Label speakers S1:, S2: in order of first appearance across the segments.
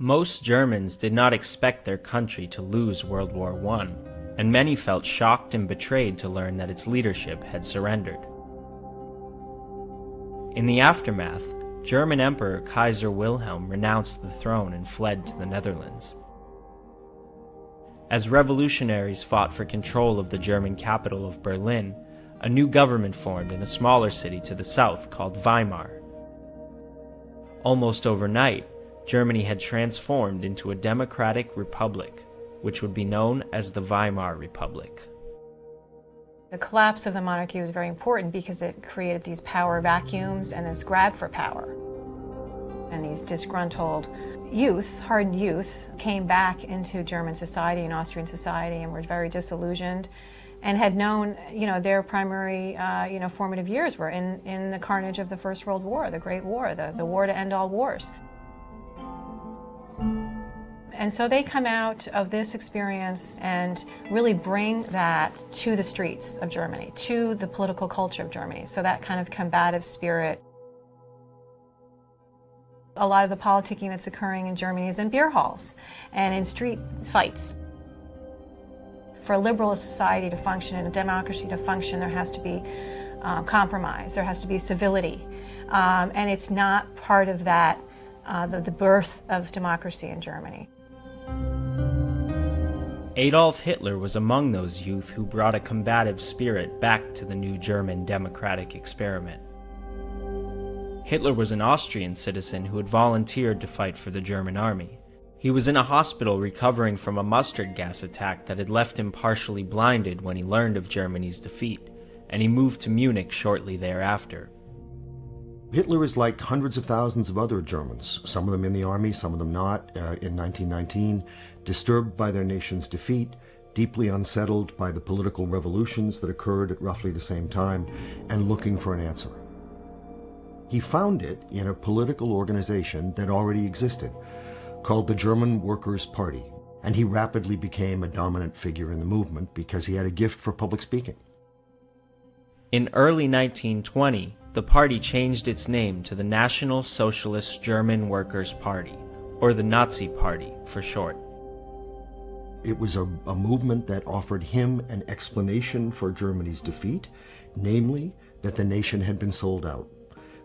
S1: Most Germans did not expect their country to lose World War I, and many felt shocked and betrayed to learn that its leadership had surrendered. In the aftermath, German Emperor Kaiser Wilhelm renounced the throne and fled to the Netherlands. As revolutionaries fought for control of the German capital of Berlin, a new government formed in a smaller city to the south called Weimar. Almost overnight, Germany had transformed into a democratic republic, which would be known as the Weimar Republic.
S2: The collapse of the monarchy was very important because it created these power vacuums and this grab for power. And these disgruntled youth, hardened youth, came back into German society and Austrian society and were very disillusioned and had known, their primary, formative years were in the carnage of the First World War, the Great War, the war to end all wars. And so they come out of this experience and really bring that to the streets of Germany, to the political culture of Germany. So that kind of combative spirit. A lot of the politicking that's occurring in Germany is in beer halls and in street fights. For a liberal society to function and a democracy to function, there has to be compromise, there has to be civility. And it's not part of that, the birth of democracy in Germany.
S1: Adolf Hitler was among those youth who brought a combative spirit back to the new German democratic experiment. Hitler was an Austrian citizen who had volunteered to fight for the German army. He was in a hospital recovering from a mustard gas attack that had left him partially blinded when he learned of Germany's defeat, and he moved to Munich shortly thereafter.
S3: Hitler is like hundreds of thousands of other Germans, some of them in the army, some of them not, in 1919, disturbed by their nation's defeat, deeply unsettled by the political revolutions that occurred at roughly the same time, and looking for an answer. He found it in a political organization that already existed, called the German Workers' Party, and he rapidly became a dominant figure in the movement because he had a gift for public speaking.
S1: In early 1920, the party changed its name to the National Socialist German Workers' Party, or the Nazi Party for short.
S3: It was a movement that offered him an explanation for Germany's defeat, namely that the nation had been sold out,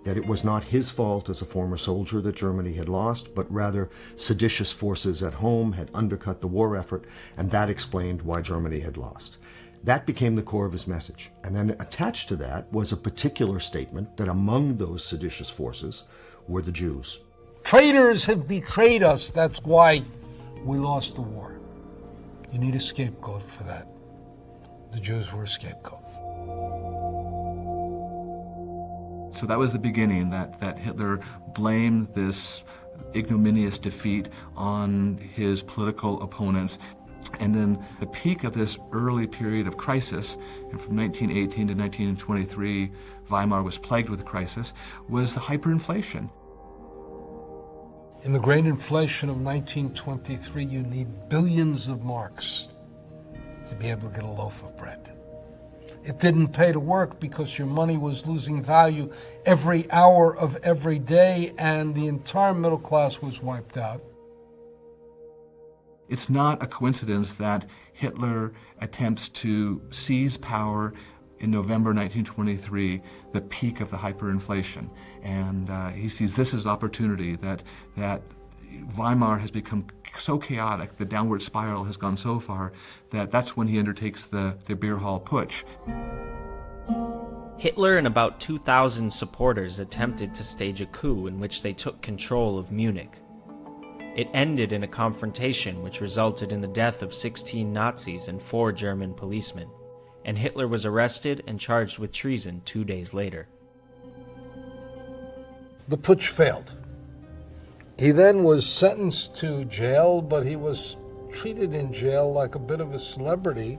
S3: that it was not his fault as a former soldier that Germany had lost, but rather seditious forces at home had undercut the war effort, and that explained why Germany had lost. That became the core of his message. And then attached to that was a particular statement that among those seditious forces were the Jews.
S4: Traitors have betrayed us. That's why we lost the war. You need a scapegoat for that. The Jews were a scapegoat.
S5: So that was the beginning, that Hitler blamed this ignominious defeat on his political opponents. And then the peak of this early period of crisis, and from 1918 to 1923, Weimar was plagued with a crisis, was the hyperinflation.
S4: In the great inflation of 1923, you need billions of marks to be able to get a loaf of bread. It didn't pay to work because your money was losing value every hour of every day, and the entire middle class was wiped out.
S5: It's not a coincidence that Hitler attempts to seize power in November 1923, the peak of the hyperinflation. And he sees this as an opportunity that Weimar has become so chaotic, the downward spiral has gone so far, that that's when he undertakes the beer hall putsch.
S1: Hitler and about 2,000 supporters attempted to stage a coup in which they took control of Munich. It ended in a confrontation which resulted in the death of 16 Nazis and 4 German policemen, and Hitler was arrested and charged with treason 2 days later.
S4: The putsch failed. He then was sentenced to jail, but he was treated in jail like a bit of a celebrity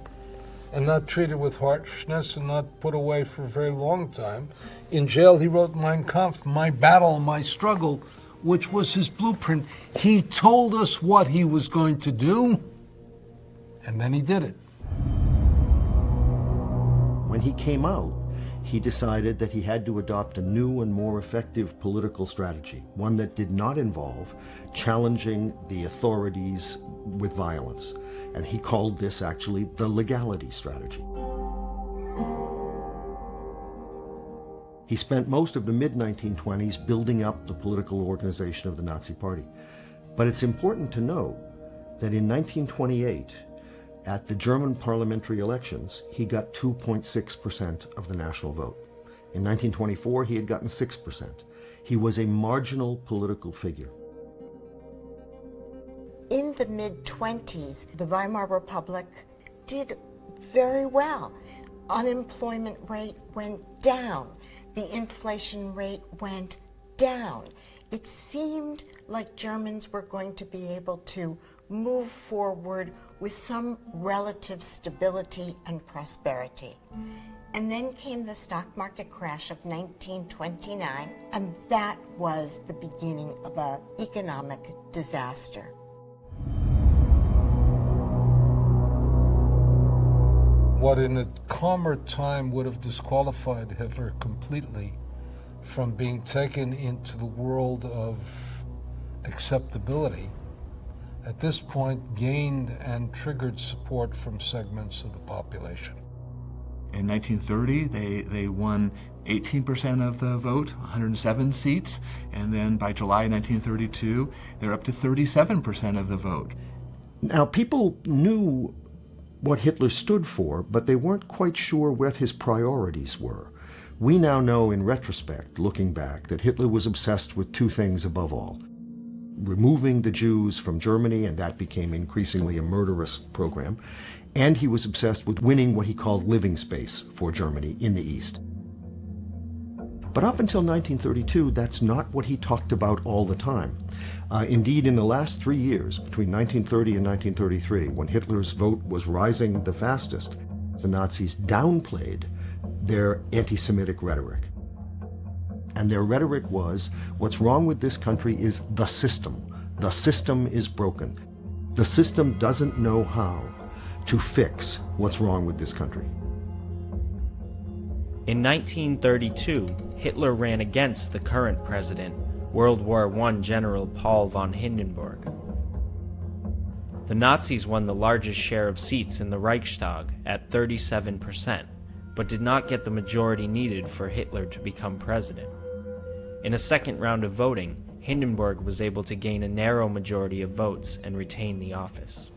S4: and not treated with harshness and not put away for a very long time. In jail, he wrote Mein Kampf, My Battle, My Struggle, which was his blueprint. He told us what he was going to do, and then he did it.
S3: When he came out, he decided that he had to adopt a new and more effective political strategy, one that did not involve challenging the authorities with violence. And he called this actually the legality strategy. He spent most of the mid-1920s building up the political organization of the Nazi Party. But it's important to note that in 1928, at the German parliamentary elections, he got 2.6% of the national vote. In 1924, he had gotten 6%. He was a marginal political figure.
S6: In the mid-20s, the Weimar Republic did very well. Unemployment rate went down. The inflation rate went down. It seemed like Germans were going to be able to move forward with some relative stability and prosperity. And then came the stock market crash of 1929, and that was the beginning of an economic disaster.
S4: What in a calmer time would have disqualified Hitler completely from being taken into the world of acceptability, at this point gained and triggered support from segments of the population.
S5: In 1930, they won 18% of the vote, 107 seats, and then by July 1932, they're up to 37% of the vote.
S3: Now, people knew what Hitler stood for, but they weren't quite sure what his priorities were. We now know in retrospect, looking back, that Hitler was obsessed with two things above all: removing the Jews from Germany, and that became increasingly a murderous program, and he was obsessed with winning what he called living space for Germany in the East. But up until 1932, that's not what he talked about all the time. Indeed, in the last 3 years, between 1930 and 1933, when Hitler's vote was rising the fastest, the Nazis downplayed their anti-Semitic rhetoric. And their rhetoric was, what's wrong with this country is the system. The system is broken. The system doesn't know how to fix what's wrong with this country.
S1: In 1932, Hitler ran against the current president, World War I General Paul von Hindenburg. The Nazis won the largest share of seats in the Reichstag at 37%, but did not get the majority needed for Hitler to become president. In a second round of voting, Hindenburg was able to gain a narrow majority of votes and retain the office.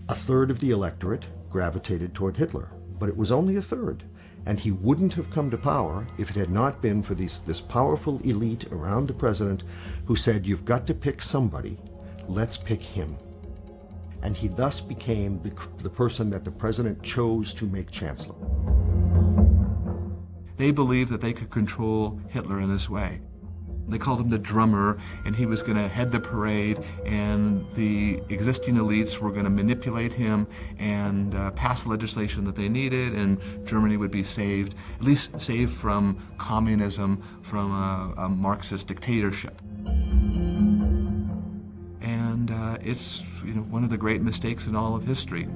S3: A third of the electorate gravitated toward Hitler, but it was only a third, and he wouldn't have come to power if it had not been for this powerful elite around the president who said, you've got to pick somebody, let's pick him. And he thus became the person that the president chose to make chancellor.
S5: They believed that they could control Hitler in this way. They called him the drummer, and he was going to head the parade, and the existing elites were going to manipulate him and pass the legislation that they needed, and Germany would be saved, at least saved from communism, from a Marxist dictatorship. And it's one of the great mistakes in all of history.